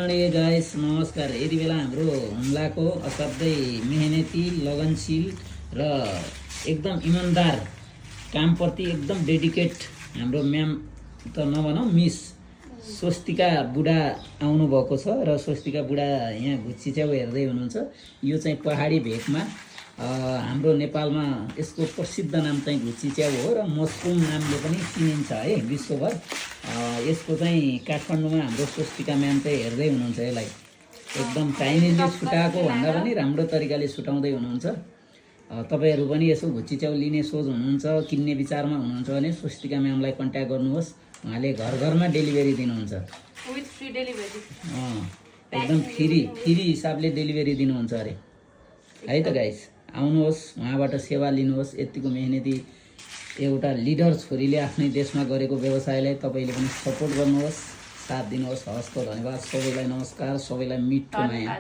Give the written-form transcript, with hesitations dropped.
Guys नमस्कार। यति बेला हाम्रो हुम्लाको असाध्यै मेहनती लगनशील र एकदम इमान्दार कामप्रति एकदम डेडिकेट हाम्रो म्याम त नभनौँ मिस स्वस्तिका बुढा आउनुभएको छ र स्वस्तिका बुढा यहाँ घुच्ची च्याउ हेर्दै हुनुहुन्छ। यो चाहिँ पहाडी भेकमा हाम्रो नेपालमा यसको प्रसिद्ध नाम चाहिँ घुच्ची च्याउ हो र मसरुम नामले पनि चिनिन्छ है विश्वभर। यसको चाहिँ काठमाडौँमा हाम्रो स्वस्तिका म्याम चाहिँ हेर्दै हुनुहुन्छ। यसलाई एकदम चाइनिजले छुटाएको भन्दा पनि राम्रो तरिकाले छुटाउँदै हुनुहुन्छ। तपाईहरु पनि यसो घुच्ची च्याउ लिने सोच हुनुहुन्छ, किन्ने विचारमा हुनुहुन्छ भने स्वस्तिका म्यामलाई कन्ट्याक्ट गर्नुहोस्। उहाँले घर घरमा डेलिभरी दिनुहुन्छ विथ फ्री डेलिभरी। एकदम फ्री हिसाबले डेलिभरी दिनुहुन्छ अरे है त गाइस। आउनुहोस्, उहाँबाट सेवा लिनुहोस्। यतिको मेहनती एउटा लिडर छोरीले आफ्नै देशमा गरेको व्यवसायलाई तपाईले पनि सपोर्ट गर्नुहोस्, साथ दिनुहोस्। हवस् त, धन्यवाद सबैलाई। नमस्कार सबैलाई, मिठो माया।